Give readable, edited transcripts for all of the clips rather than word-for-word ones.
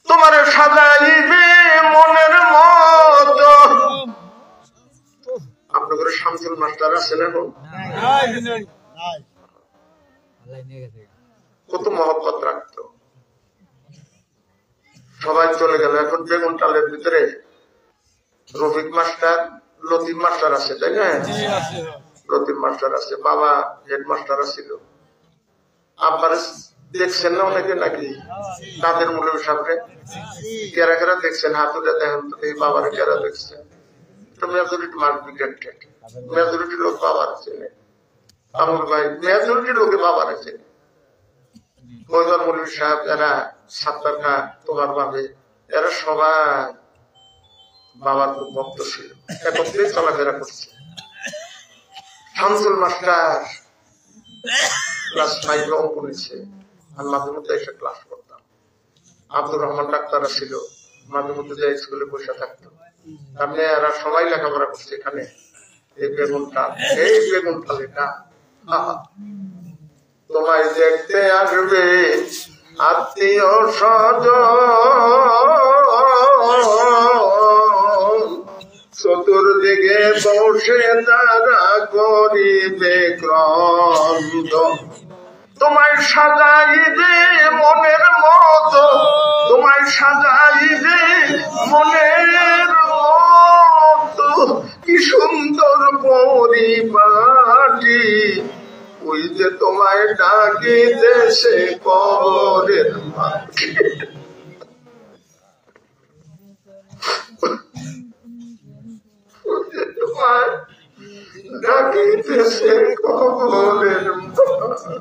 তোমার সাজাইবে মনের মতো। আপনাদের শামসুল মাস্টার আছেন এখন? কত মহব্বত রাখতো, সবাই চলে গেল। এখন বেগুন টালের ভিতরে রফিক মাস্টার, লতিফ মাস্টার আছে, তাই না? লতিফ মাস্টার আছে, বাবা হেডমাস্টার ছিল। আব্বার দেখছেন না অনেকে নাকি? তাদের মূল্য সামনে কেরা কেরা দেখছেন, হাত উঠে দেখেন তো এই বাবার কেরা দেখছেন? মেজরিটি মার্ক বিগ্রেটেড, মেজরিটি লোক বাবার চেনে। আমল ভাই মেজরিটি লোকে বাবার চেনে। মহিলার মৌলভী সাহেব, এরা সাত্তার খা, তোমার বাবে, এরা সবাই বাবার খুব ভক্ত ছিল, একত্রে চলাফেরা করছে। শামসুল মাস্টার ক্লাস 5 অঙ্ক নিচ্ছে, আমি মাঝে মধ্যে এসে ক্লাস করতাম। আব্দুর রহমান ডাক্তার ছিল, মাঝে মধ্যে যে স্কুলে বসে থাকতো। আপনি এরা সবাই লেখাপড়া করছে এখানে। এই বেগুনটা, এই বেগুনটা লেখা, তোমায় দেখতে আসবে আত্মীয় স্বজন, চতুর্দিকে বসে তারা করিবে ক্রন্দন। তোমায় সাজাইবে মনের মতো, তোমায় সাজাইবে মনের মতো, কি সুন্দর পরিপাটি, ওই যে তোমায় ডাকিতেছে কবরের মাটি। তোমায় ডাকিতেছে কবরের মাটি।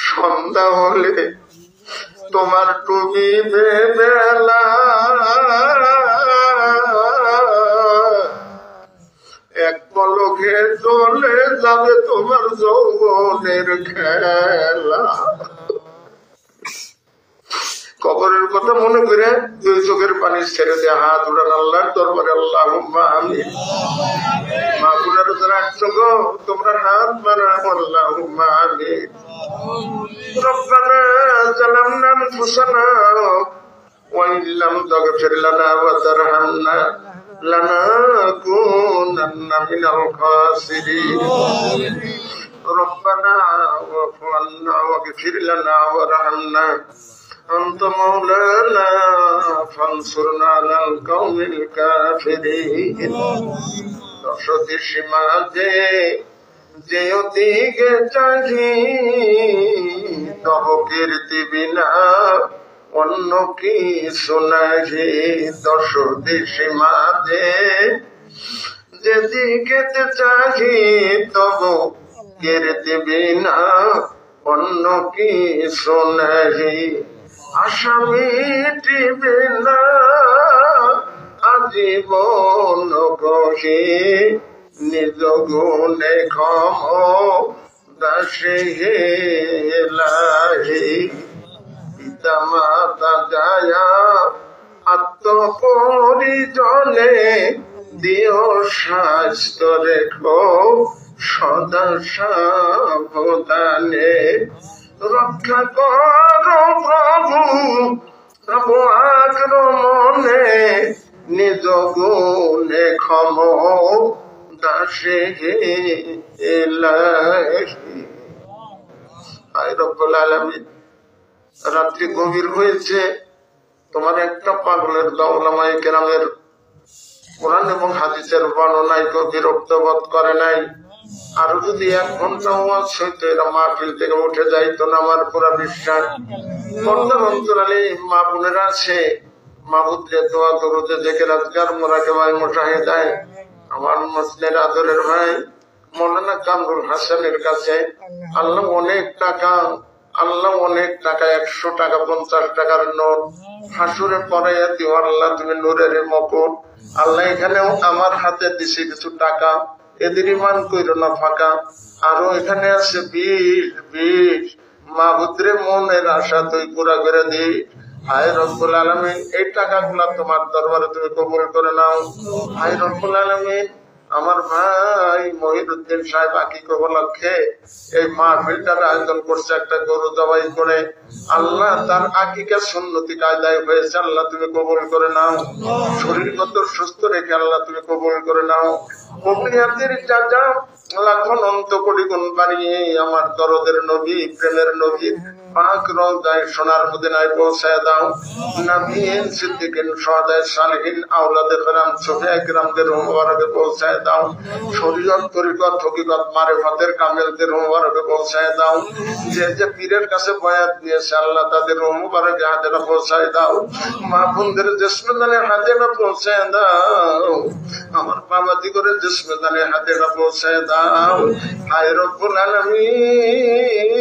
সন্ধ্যা হলে তোমার ডুবিবে বেলা, এক পলকে চলে যাবে তোমার যৌবনের খেলা। কবরের কথা মনে করে দুই চোখের পানি ছেড়ে দিয়ে হাত উড়ান আল্লাহর দরবারে, আল্লাহুম্মা আমিন। মা বোনেরা যারা আসছো গো, তোমরা হাত বাড়াও, আল্লাহুম্মা আমিন। রব্বানা যালামনা আনফুসানা ওয়া ইল্লাম তাগফির লানা ওয়া তারহামনা লানাকুনান্না মিনাল খাসিরিন। রব্বানা ওয়াফু আন্না ওয়াগফির লানা ওয়ারহামনা আনতা মাওলানা ফানসুরনা আলাল কওমিল কাফিরিন। দশটি সীমাতে যেও দিকে চাহি, তব কীর্তি বিনা অন্য কি শোনাহি। দশটি সীমাতে যেদিকে চাহি, তব কীর্তি বিনা অন্য কি শোনাহি। আশা মিটিবে না আজীবন কহি, নিজ গুণে ক্ষম দাসে হেলাহি। পিতা মাতা যায়া আত্মপরিজনে, দিও স্বাস্থ্য রেখো সদা সাবধানে। রক্ষা করো প্রভু প্রভু আক্রমণে, নিজ গুণে ক্ষম দাসে হেলাহি। আয় রব্বুল আলামিন, রাত্রি গভীর হয়েছে, তোমার একটা পাগলের উলামায়ে কেরামের কোরআন এবং হাদিসের বর্ণনায় কেউ বিরক্ত বোধ করে নাই। আরো যদি 1 ঘন্টা ওয়াজ হইতো, এরা মাহফিল থেকে উঠে যাইতো না, আমার পুরা বিশ্বাস। অন্তরালে মা বোনেরা আছে, মাহবুদে দোয়া দরুদে জিকির আজকার মুরাকাবায় মুশাহিদায় আমার মসজিদের আদরের ভাই মৌলানা কামরুল হাসানের কাছে আল্লাহ অনেক টাকা, 100 টাকা 50 টাকার নোট হাসুরে পড়াইয়া দিও আল্লাহ, তুমি নূরের মকুট। আল্লাহ এখানেও আমার হাতে দিছে কিছু টাকা, এদের ইমান কইরো না ফাঁকা। আরো এখানে আছে 20 মাহবুদরে মনের আশা তুই পুরা করে দি। হায় রব্বুল আলামিন, এই টাকাগুলা তোমার দরবারে তুমি কবুল করে নাও। হায় রব্বুল আলামিন, আমার ভাই মহিরুদ্দিন সাহেব আকিক উপলক্ষে এই মাহফিলটার আয়োজন করছে একটা গরু জবাই করে। আল্লাহ তার আকিকা সুন্নতি কায়দায় হয়েছে, আল্লাহ তুমি কবুল করে নাও। শরীর কত সুস্থ রেখে আল্লাহ তুমি কবুল করে নাও। কবুলিয়াতের যা লাখন অন্ত কোটি গুণ বাড়িয়ে আমার দরদের নবী, প্রেমের নবী পাক রওজায়ে সোনার মদিনায় পৌঁছায় দাও। নবীন সিদ্দিকিন শুহাদায়ে সালিহিন আওলাদে কেরাম সুফিয়া কেরামদের রূহ মুবারকে পৌঁছায় দাও। শরীয়ত তরিকত হকিকত মারিফতের কামেলদের রূহ মুবারকে পৌঁছায় দাও। যে যে পীরের কাছে বয়াত নিয়েছে আল্লাহ তাদের রূহ মুবারকে হাতেরা পৌঁছায় দাও। মা বোনদের জিসমিদানে হাতেরা পৌঁছায় দাও। আমার বাবাদি করে জিসমিদানে হাতেরা পৌঁছায় দাও। হায় রব্বুল আলামিন,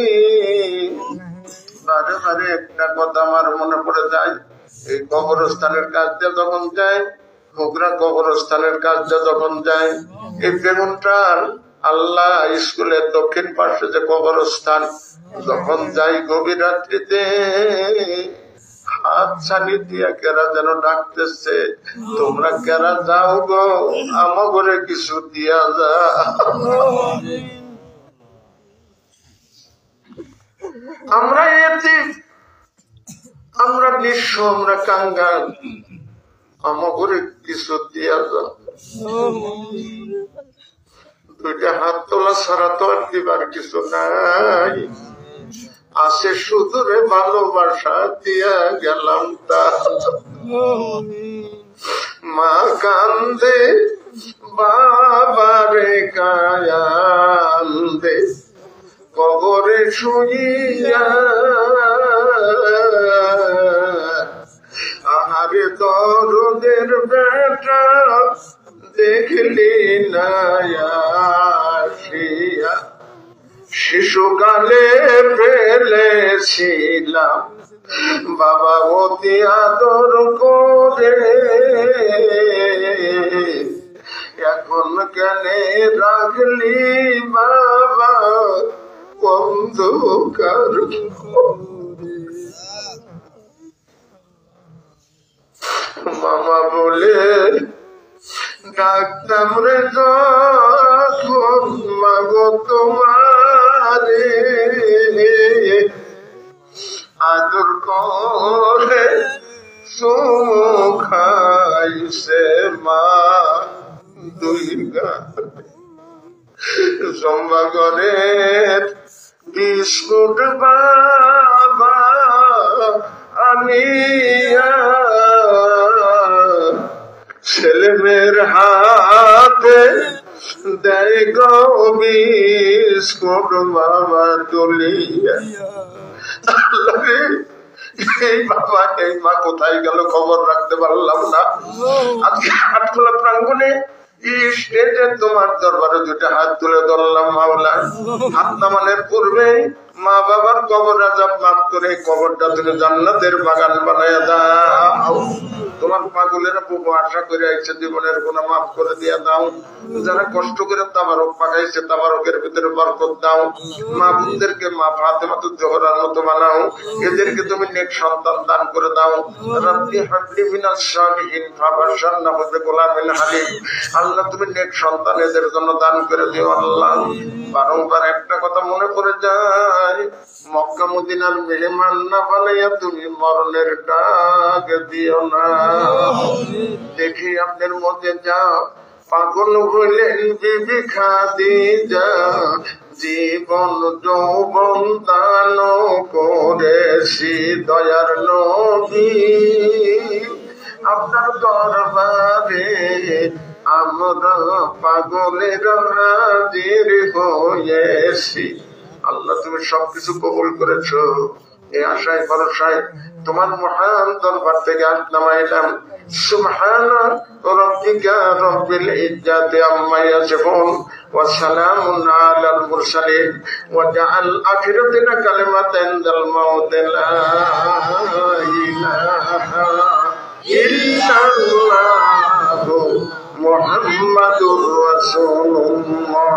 বারে বারে একটা কথা আমার মনে পড়ে যায়। এই কবরস্থানের কাজটা যখন যায়, হোগরা কবরস্থানের কাজটা যখন যায়, এই বেগুনটার আল্লাহ স্কুলের দক্ষিণ পাশে যে কবরস্থান, যখন যাই গভীর রাত্রিতে হাত ছানি দিয়া কেরা যেন ডাকতেছে, তোমরা কেরা যাও গো, আমাগরে কিছু দিয়া যা। আমরা এতিম, আমরা নিঃস্ব, আমরা কাঙ্গাল, আমাগরে কিছু দিয়া যা। দুইটা হাত তোলা ছাড়া তো আর দিবার কিছু নাই। আছে শুধু রে ভালোবাসা দিয়া গেলাম তা। মা কান্দে, বাবারে কান্দে, কবরে শুইয়া আহারে দরদের বেটা দেখলি না আসিয়া। শিশুকালে ফেলেছিলাম বাবা অতি আদর করে, এখন কেন রাখলি বাবা অন্ধকার। মামা বলে ডাকতাম রে যখন মাগো তোমারে, আদর করে খাইছে মা দুই গানে। জম্বাগরের বিস্কুট বাবা আনিয়া ছেলে মেয়ের হাতে দেয় গো বিস্কুট বাবা তুলিয়া। এই বাবা এই মা কোথায় গেল খবর রাখতে পারলাম না। আজকে হাটখোলা প্রাঙ্গণে স্টেজে তোমার দরবারে দুটা হাত তুলে ধরলাম মাওলা। হাত নামানোর পূর্বে মা বাবার কবর আযাব মাফ করে কবরটা তুমি জান্নাতের বাগান বানায়া দাও। তোমার পাগলের বুবু আশা করে আইছে, জীবনের গুনাহ মাফ করে দিয়া দাও। যারা কষ্ট করে তাবারক পাকাইছে তাবারকের ভিতরে বরকত দাও। মা বোনদেরকে মা ফাতেমাতুজ জোহরার মতো বানাও। এদেরকে তুমি নেক সন্তান দান করে দাও। রাব্বি হাবলি মিনাস সালিহিন ফাবাশশারনাহু বিগুলামিন হালিম। আল্লাহ তুমি নেক সন্তান এদের জন্য দান করে দিও আল্লাহ। বারংবার একটা কথা মনে পড়ে যায়, মক্কা মদিনার মেহমান না বানাইয়া তুমি মরণের ডাক দিও না। দেখি আপনার মধ্যে যা পাগল হইলেন বিবি খাদিজা, জীবন যৌবন দান করেছি দয়ার নবী। আপনার দরবারে আমরা পাগলের হাজির হয়েছি। আল্লাহ তুমি সবকিছু কবুল করেছো। এই আশায় ভরসায় তোমার মহান দরবার থেকে আজ নামাইলাম। সুবহানা রাব্বিকা রাব্বিল ইজ্জাতি আম্মা ইয়াসিফুন ওয়া সালামুন আলাল মুরসালিন ওয়া জাআল আখিরাতানা কালিমাতান দাল মাউত লা ইলাহা ইল্লাল্লাহু মুহাম্মাদুর রাসূলুল্লাহ।